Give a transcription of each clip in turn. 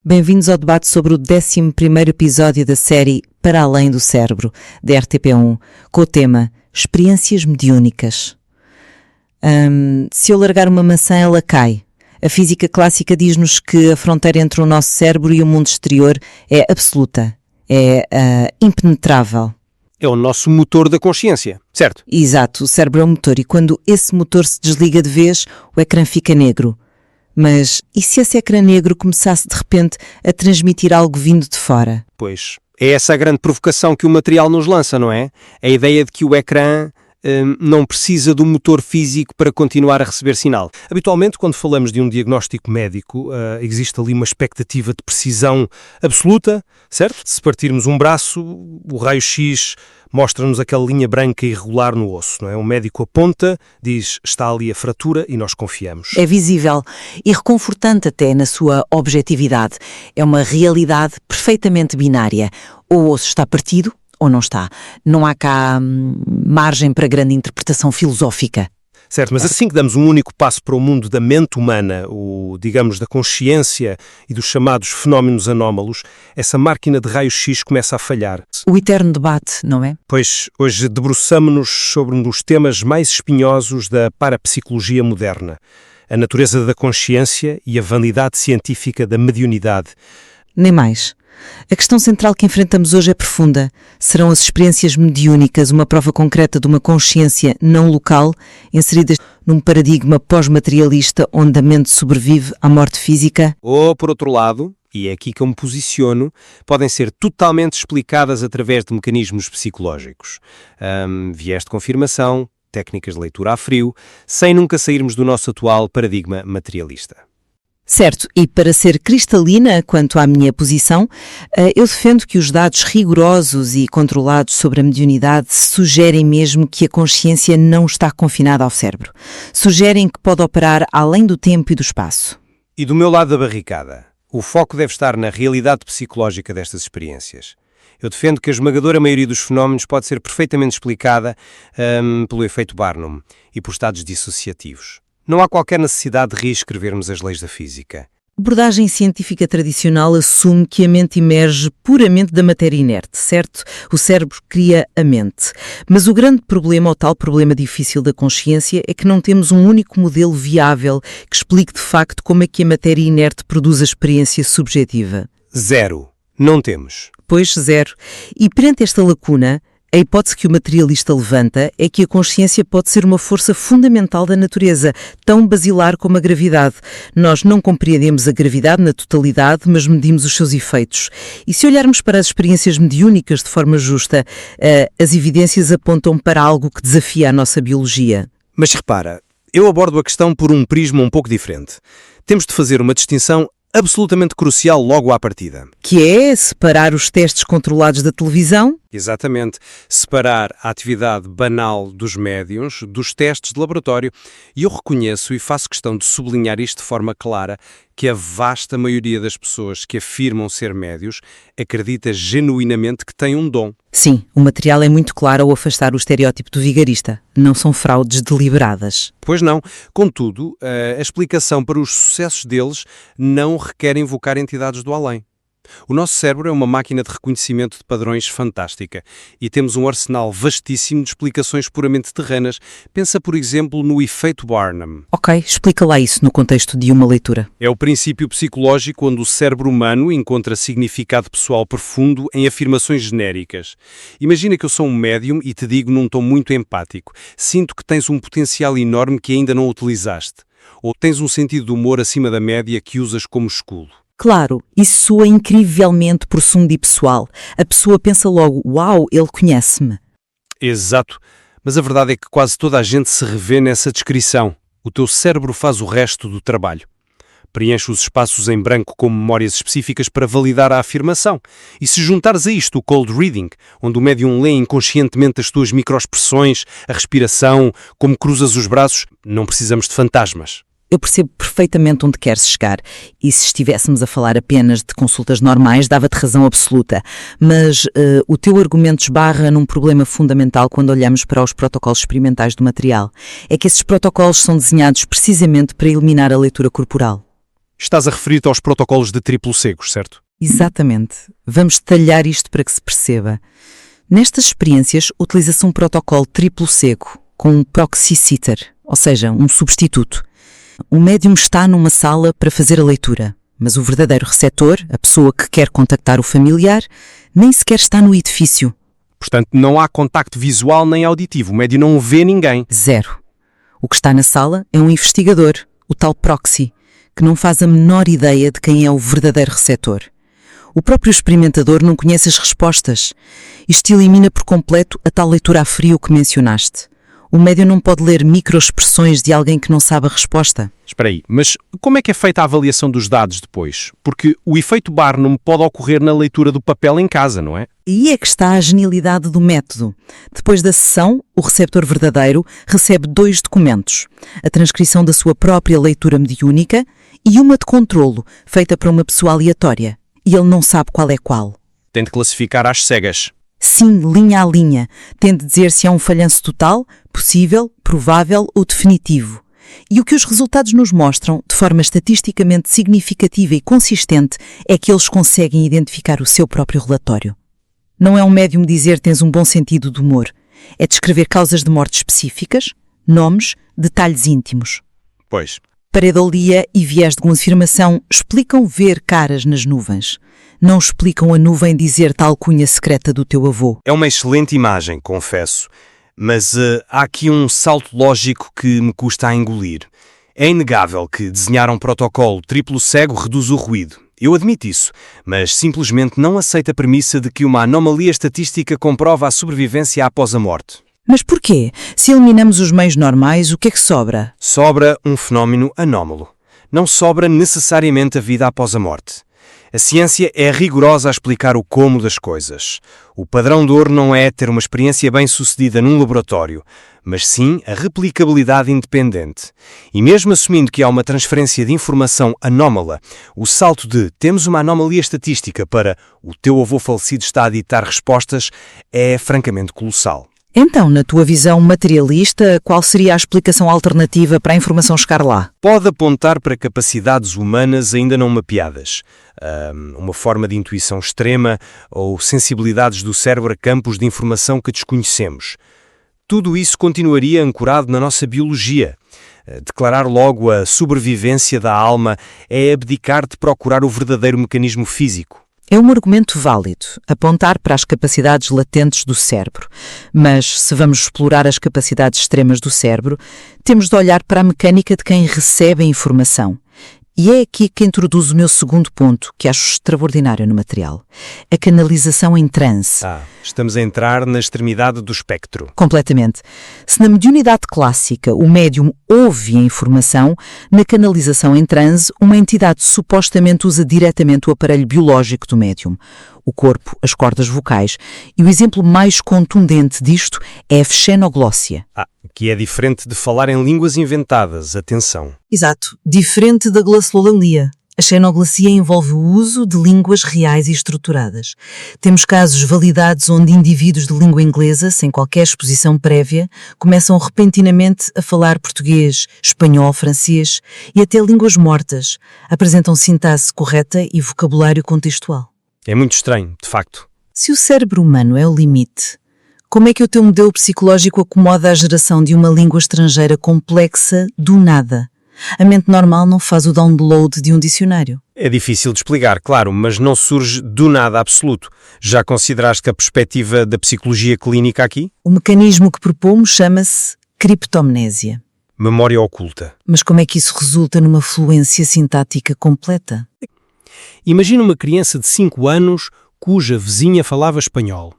Bem-vindos ao debate sobre o 11º episódio da série Para Além do Cérebro, da RTP1, com o tema Experiências Mediúnicas. Se eu largar uma maçã, ela cai. A física clássica diz-nos que a fronteira entre o nosso cérebro e o mundo exterior é absoluta, é impenetrável. É o nosso motor da consciência, certo? Exato, o cérebro é o motor e quando esse motor se desliga de vez, o ecrã fica negro. Mas e se esse ecrã negro começasse de repente a transmitir algo vindo de fora? Pois, é essa a grande provocação que o material nos lança, não é? A ideia de que o ecrã não precisa do motor físico para continuar a receber sinal. Habitualmente, quando falamos de um diagnóstico médico, existe ali uma expectativa de precisão absoluta, certo? Se partirmos um braço, o raio-x mostra-nos aquela linha branca irregular no osso, não é? O médico aponta, diz, está ali a fratura e nós confiamos. É visível e reconfortante até na sua objetividade. É uma realidade perfeitamente binária. Ou o osso está partido ou não está. Não há cá margem para grande interpretação filosófica. Certo, mas assim que damos um único passo para o mundo da mente humana, digamos, da consciência e dos chamados fenómenos anómalos, essa máquina de raio-x começa a falhar. O eterno debate, não é? Pois hoje debruçamo-nos sobre um dos temas mais espinhosos da parapsicologia moderna, a natureza da consciência e a vanidade científica da mediunidade. Nem mais. A questão central que enfrentamos hoje é profunda. Serão as experiências mediúnicas uma prova concreta de uma consciência não local, inserida num paradigma pós-materialista onde a mente sobrevive à morte física? Ou, por outro lado, e é aqui que eu me posiciono, podem ser totalmente explicadas através de mecanismos psicológicos. Viés de confirmação, técnicas de leitura a frio, sem nunca sairmos do nosso atual paradigma materialista. Certo, e para ser cristalina quanto à minha posição, eu defendo que os dados rigorosos e controlados sobre a mediunidade sugerem mesmo que a consciência não está confinada ao cérebro. Sugerem que pode operar além do tempo e do espaço. E do meu lado da barricada, o foco deve estar na realidade psicológica destas experiências. Eu defendo que a esmagadora maioria dos fenómenos pode ser perfeitamente explicada pelo efeito Barnum e por estados dissociativos. Não há qualquer necessidade de reescrevermos as leis da física. A abordagem científica tradicional assume que a mente emerge puramente da matéria inerte, certo? O cérebro cria a mente. Mas o grande problema, ou tal problema difícil da consciência, é que não temos um único modelo viável que explique de facto como é que a matéria inerte produz a experiência subjetiva. Zero. Não temos. Pois, zero. E perante esta lacuna, a hipótese que o materialista levanta é que a consciência pode ser uma força fundamental da natureza, tão basilar como a gravidade. Nós não compreendemos a gravidade na totalidade, mas medimos os seus efeitos. E se olharmos para as experiências mediúnicas de forma justa, as evidências apontam para algo que desafia a nossa biologia. Mas repara, eu abordo a questão por um prisma um pouco diferente. Temos de fazer uma distinção absolutamente crucial logo à partida. Que é separar os testes controlados da televisão? Exatamente. Separar a atividade banal dos médiuns dos testes de laboratório. E eu reconheço e faço questão de sublinhar isto de forma clara que a vasta maioria das pessoas que afirmam ser médiuns acredita genuinamente que têm um dom. Sim, o material é muito claro ao afastar o estereótipo do vigarista. Não são fraudes deliberadas. Pois não. Contudo, a explicação para os sucessos deles não requer invocar entidades do além. O nosso cérebro é uma máquina de reconhecimento de padrões fantástica e temos um arsenal vastíssimo de explicações puramente terrenas. Pensa, por exemplo, no efeito Barnum. Ok, explica lá isso no contexto de uma leitura. É o princípio psicológico onde o cérebro humano encontra significado pessoal profundo em afirmações genéricas. Imagina que eu sou um médium e te digo num tom muito empático: sinto que tens um potencial enorme que ainda não utilizaste. Ou tens um sentido de humor acima da média que usas como escudo. Claro, isso soa incrivelmente profundo e pessoal. A pessoa pensa logo, uau, ele conhece-me. Exato, mas a verdade é que quase toda a gente se revê nessa descrição. O teu cérebro faz o resto do trabalho. Preenche os espaços em branco com memórias específicas para validar a afirmação. E se juntares a isto o cold reading, onde o médium lê inconscientemente as tuas microexpressões, a respiração, como cruzas os braços, não precisamos de fantasmas. Eu percebo perfeitamente onde queres chegar e se estivéssemos a falar apenas de consultas normais dava-te razão absoluta, mas o teu argumento esbarra num problema fundamental quando olhamos para os protocolos experimentais do material. É que esses protocolos são desenhados precisamente para eliminar a leitura corporal. Estás a referir-te aos protocolos de triplo cego, certo? Exatamente. Vamos detalhar isto para que se perceba. Nestas experiências, utiliza-se um protocolo triplo cego, com um proxy sitter, ou seja, um substituto. O médium está numa sala para fazer a leitura, mas o verdadeiro receptor, a pessoa que quer contactar o familiar, nem sequer está no edifício. Portanto, não há contacto visual nem auditivo. O médium não vê ninguém. Zero. O que está na sala é um investigador, o tal proxy, que não faz a menor ideia de quem é o verdadeiro receptor. O próprio experimentador não conhece as respostas. Isto elimina por completo a tal leitura a frio que mencionaste. O médium não pode ler microexpressões de alguém que não sabe a resposta. Espera aí, mas como é que é feita a avaliação dos dados depois? Porque o efeito Barnum pode ocorrer na leitura do papel em casa, não é? E é que está a genialidade do método. Depois da sessão, o receptor verdadeiro recebe 2 documentos. A transcrição da sua própria leitura mediúnica e uma de controlo, feita por uma pessoa aleatória. E ele não sabe qual é qual. Tem de classificar às cegas. Sim, linha a linha. Tem de dizer se é um falhanço total, possível, provável ou definitivo. E o que os resultados nos mostram, de forma estatisticamente significativa e consistente, é que eles conseguem identificar o seu próprio relatório. Não é um médium dizer tens um bom sentido de humor. É descrever causas de morte específicas, nomes, detalhes íntimos. Pois. Pareidolia e viés de confirmação explicam ver caras nas nuvens. Não explicam a nuvem dizer tal cunha secreta do teu avô. É uma excelente imagem, confesso. Mas há aqui um salto lógico que me custa a engolir. É inegável que desenhar um protocolo triplo cego reduz o ruído. Eu admito isso, mas simplesmente não aceito a premissa de que uma anomalia estatística comprova a sobrevivência após a morte. Mas porquê? Se eliminamos os meios normais, o que é que sobra? Sobra um fenómeno anómalo. Não sobra necessariamente a vida após a morte. A ciência é rigorosa a explicar o como das coisas. O padrão de ouro não é ter uma experiência bem-sucedida num laboratório, mas sim a replicabilidade independente. E mesmo assumindo que há uma transferência de informação anómala, o salto de temos uma anomalia estatística para o teu avô falecido está a ditar respostas é francamente colossal. Então, na tua visão materialista, qual seria a explicação alternativa para a informação chegar lá? Pode apontar para capacidades humanas ainda não mapeadas, uma forma de intuição extrema ou sensibilidades do cérebro a campos de informação que desconhecemos. Tudo isso continuaria ancorado na nossa biologia. Declarar logo a sobrevivência da alma é abdicar de procurar o verdadeiro mecanismo físico. É um argumento válido, apontar para as capacidades latentes do cérebro. Mas, se vamos explorar as capacidades extremas do cérebro, temos de olhar para a mecânica de quem recebe a informação. E é aqui que introduzo o meu segundo ponto, que acho extraordinário no material. A canalização em transe. Estamos a entrar na extremidade do espectro. Completamente. Se na mediunidade clássica o médium ouve a informação, na canalização em transe, uma entidade supostamente usa diretamente o aparelho biológico do médium, o corpo, as cordas vocais. E o exemplo mais contundente disto é a xenoglóssia. Que é diferente de falar em línguas inventadas, atenção. Exato, diferente da glossolalia. A xenoglossia envolve o uso de línguas reais e estruturadas. Temos casos validados onde indivíduos de língua inglesa, sem qualquer exposição prévia, começam repentinamente a falar português, espanhol, francês e até línguas mortas. Apresentam sintaxe correta e vocabulário contextual. É muito estranho, de facto. Se o cérebro humano é o limite, como é que o teu modelo psicológico acomoda a geração de uma língua estrangeira complexa do nada? A mente normal não faz o download de um dicionário. É difícil de explicar, claro, mas não surge do nada absoluto. Já consideraste a perspectiva da psicologia clínica aqui? O mecanismo que propomos chama-se criptomnésia. Memória oculta. Mas como é que isso resulta numa fluência sintática completa? Imagina uma criança de 5 anos cuja vizinha falava espanhol.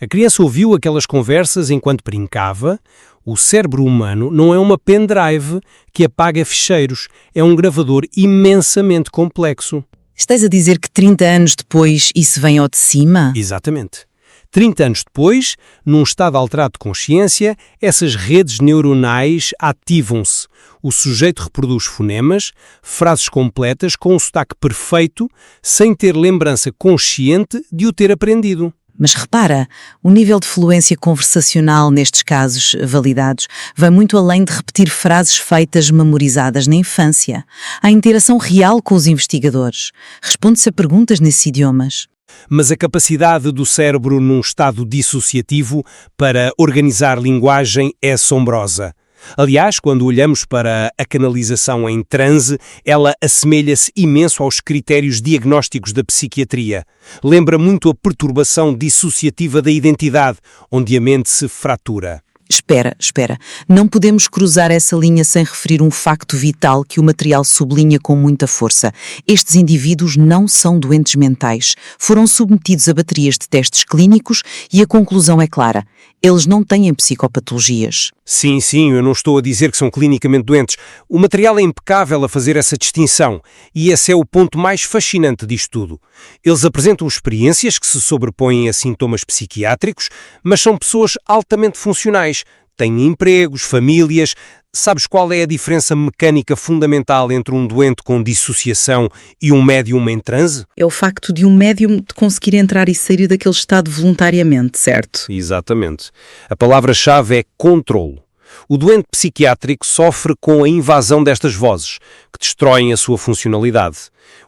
A criança ouviu aquelas conversas enquanto brincava. O cérebro humano não é uma pendrive que apaga ficheiros, é um gravador imensamente complexo. Estás a dizer que 30 anos depois isso vem ao de cima? Exatamente. 30 anos depois, num estado alterado de consciência, essas redes neuronais ativam-se. O sujeito reproduz fonemas, frases completas com um sotaque perfeito, sem ter lembrança consciente de o ter aprendido. Mas repara, o nível de fluência conversacional nestes casos validados vai muito além de repetir frases feitas memorizadas na infância. Há interação real com os investigadores. Responde-se a perguntas nesses idiomas. Mas a capacidade do cérebro num estado dissociativo para organizar linguagem é assombrosa. Aliás, quando olhamos para a canalização em transe, ela assemelha-se imenso aos critérios diagnósticos da psiquiatria. Lembra muito a perturbação dissociativa da identidade, onde a mente se fratura. Espera. Não podemos cruzar essa linha sem referir um facto vital que o material sublinha com muita força. Estes indivíduos não são doentes mentais. Foram submetidos a baterias de testes clínicos e a conclusão é clara. Eles não têm psicopatologias. Sim, eu não estou a dizer que são clinicamente doentes. O material é impecável a fazer essa distinção. E esse é o ponto mais fascinante disto tudo. Eles apresentam experiências que se sobrepõem a sintomas psiquiátricos, mas são pessoas altamente funcionais. Têm empregos, famílias. Sabes qual é a diferença mecânica fundamental entre um doente com dissociação e um médium em transe? É o facto de um médium de conseguir entrar e sair daquele estado voluntariamente, certo? Exatamente. A palavra-chave é controlo. O doente psiquiátrico sofre com a invasão destas vozes, que destroem a sua funcionalidade.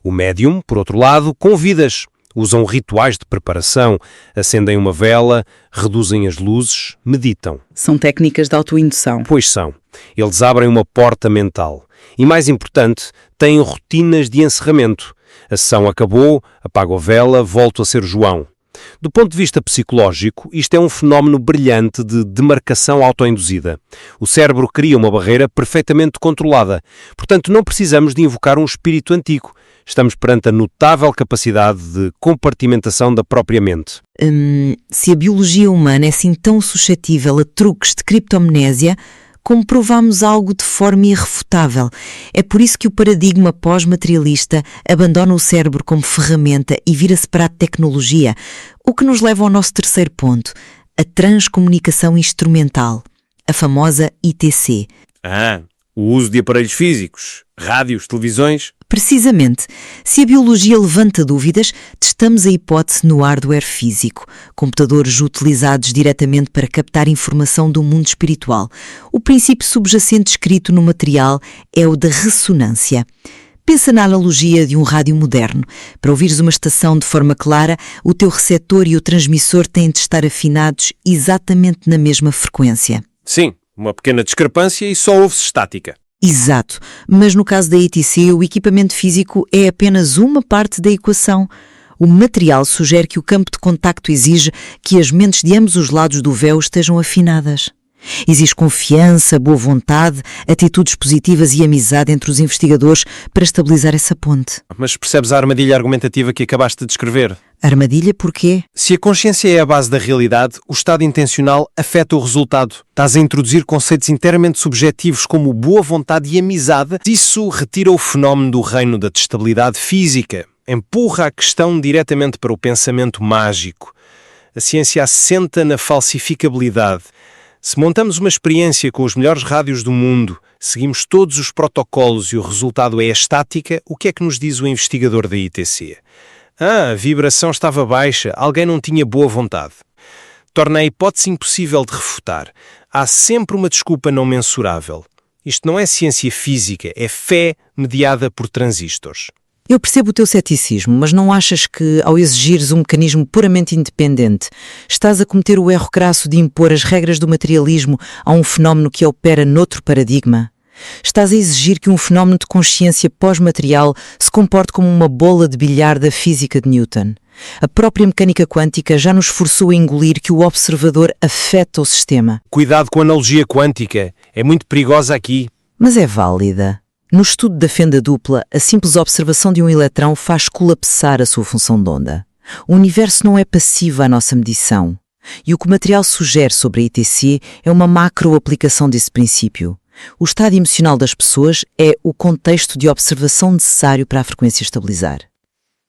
O médium, por outro lado, convida-as. Usam rituais de preparação, acendem uma vela, reduzem as luzes, meditam. São técnicas de autoindução. Pois são. Eles abrem uma porta mental. E mais importante, têm rotinas de encerramento. A sessão acabou, apago a vela, volto a ser João. Do ponto de vista psicológico, isto é um fenómeno brilhante de demarcação autoinduzida. O cérebro cria uma barreira perfeitamente controlada. Portanto, não precisamos de invocar um espírito antigo. Estamos perante a notável capacidade de compartimentação da própria mente. Se a biologia humana é assim tão suscetível a truques de criptomnésia, comprovamos algo de forma irrefutável. É por isso que o paradigma pós-materialista abandona o cérebro como ferramenta e vira-se para a tecnologia, o que nos leva ao nosso terceiro ponto, a transcomunicação instrumental, a famosa ITC. O uso de aparelhos físicos, rádios, televisões. Precisamente, se a biologia levanta dúvidas, testamos a hipótese no hardware físico, computadores utilizados diretamente para captar informação do mundo espiritual. O princípio subjacente descrito no material é o da ressonância. Pensa na analogia de um rádio moderno. Para ouvires uma estação de forma clara, o teu receptor e o transmissor têm de estar afinados exatamente na mesma frequência. Sim, uma pequena discrepância e só ouve-se estática. Exato, mas no caso da ITC, o equipamento físico é apenas uma parte da equação. O material sugere que o campo de contacto exige que as mentes de ambos os lados do véu estejam afinadas. Exige confiança, boa vontade, atitudes positivas e amizade entre os investigadores para estabilizar essa ponte. Mas percebes a armadilha argumentativa que acabaste de descrever? Armadilha porquê? Se a consciência é a base da realidade, o estado intencional afeta o resultado. Estás a introduzir conceitos inteiramente subjetivos como boa vontade e amizade. Isso retira o fenómeno do reino da estabilidade física. Empurra a questão diretamente para o pensamento mágico. A ciência assenta na falsificabilidade. Se montamos uma experiência com os melhores rádios do mundo, seguimos todos os protocolos e o resultado é a estática, o que é que nos diz o investigador da ITC? A vibração estava baixa, alguém não tinha boa vontade. Torna a hipótese impossível de refutar. Há sempre uma desculpa não mensurável. Isto não é ciência física, é fé mediada por transistores. Eu percebo o teu ceticismo, mas não achas que, ao exigires um mecanismo puramente independente, estás a cometer o erro crasso de impor as regras do materialismo a um fenómeno que opera noutro paradigma? Estás a exigir que um fenómeno de consciência pós-material se comporte como uma bola de bilhar da física de Newton. A própria mecânica quântica já nos forçou a engolir que o observador afeta o sistema. Cuidado com a analogia quântica, é muito perigosa aqui. Mas é válida. No estudo da fenda dupla, a simples observação de um eletrão faz colapsar a sua função de onda. O universo não é passivo à nossa medição. E o que o material sugere sobre a ITC é uma macro-aplicação desse princípio. O estado emocional das pessoas é o contexto de observação necessário para a frequência estabilizar.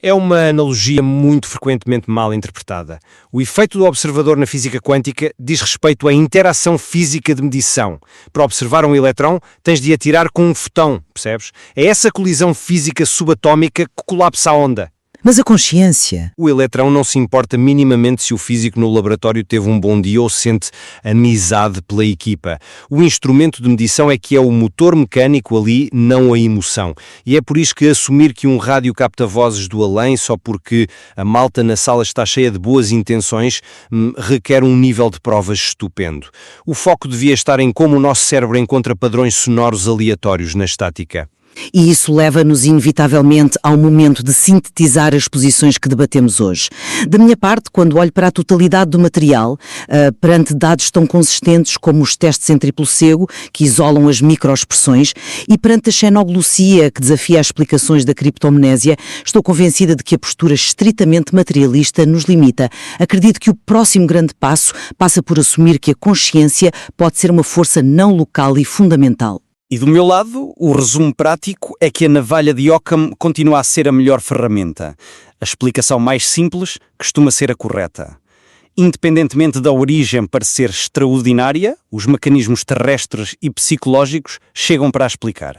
É uma analogia muito frequentemente mal interpretada. O efeito do observador na física quântica diz respeito à interação física de medição. Para observar um eletrão, tens de atirar com um fotão, percebes? É essa colisão física subatómica que colapsa a onda. Mas a consciência? O eletrão não se importa minimamente se o físico no laboratório teve um bom dia ou sente amizade pela equipa. O instrumento de medição é que é o motor mecânico ali, não a emoção. E é por isso que assumir que um rádio capta vozes do além só porque a malta na sala está cheia de boas intenções requer um nível de provas estupendo. O foco devia estar em como o nosso cérebro encontra padrões sonoros aleatórios na estática. E isso leva-nos inevitavelmente ao momento de sintetizar as posições que debatemos hoje. Da minha parte, quando olho para a totalidade do material, perante dados tão consistentes como os testes em triplo cego, que isolam as microexpressões, e perante a xenoglosia, que desafia as explicações da criptomnésia, estou convencida de que a postura estritamente materialista nos limita. Acredito que o próximo grande passo passa por assumir que a consciência pode ser uma força não local e fundamental. E do meu lado, o resumo prático é que a navalha de Occam continua a ser a melhor ferramenta. A explicação mais simples costuma ser a correta. Independentemente da origem parecer extraordinária, os mecanismos terrestres e psicológicos chegam para a explicar.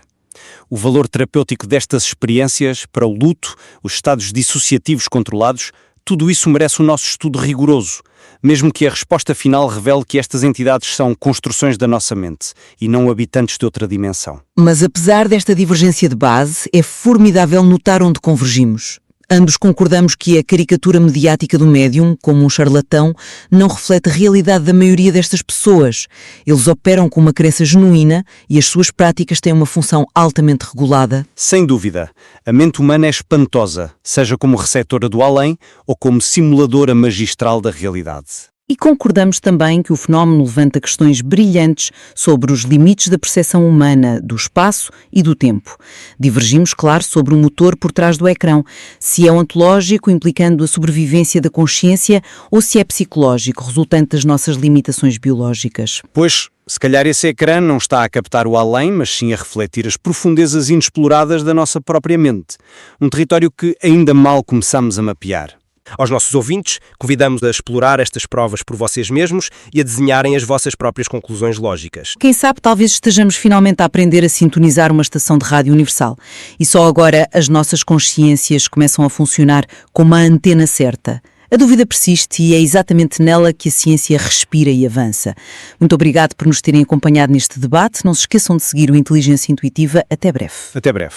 O valor terapêutico destas experiências para o luto, os estados dissociativos controlados, tudo isso merece o nosso estudo rigoroso, mesmo que a resposta final revele que estas entidades são construções da nossa mente e não habitantes de outra dimensão. Mas apesar desta divergência de base, é formidável notar onde convergimos. Ambos concordamos que a caricatura mediática do médium, como um charlatão, não reflete a realidade da maioria destas pessoas. Eles operam com uma crença genuína e as suas práticas têm uma função altamente regulada. Sem dúvida, a mente humana é espantosa, seja como receptora do além ou como simuladora magistral da realidade. E concordamos também que o fenómeno levanta questões brilhantes sobre os limites da percepção humana do espaço e do tempo. Divergimos, claro, sobre o motor por trás do ecrã, se é ontológico, implicando a sobrevivência da consciência, ou se é psicológico, resultante das nossas limitações biológicas. Pois, se calhar esse ecrã não está a captar o além, mas sim a refletir as profundezas inexploradas da nossa própria mente. Um território que ainda mal começamos a mapear. Aos nossos ouvintes, convidamos a explorar estas provas por vocês mesmos e a desenharem as vossas próprias conclusões lógicas. Quem sabe talvez estejamos finalmente a aprender a sintonizar uma estação de rádio universal e só agora as nossas consciências começam a funcionar como a antena certa. A dúvida persiste e é exatamente nela que a ciência respira e avança. Muito obrigado por nos terem acompanhado neste debate. Não se esqueçam de seguir o Inteligência Intuitiva. Até breve. Até breve.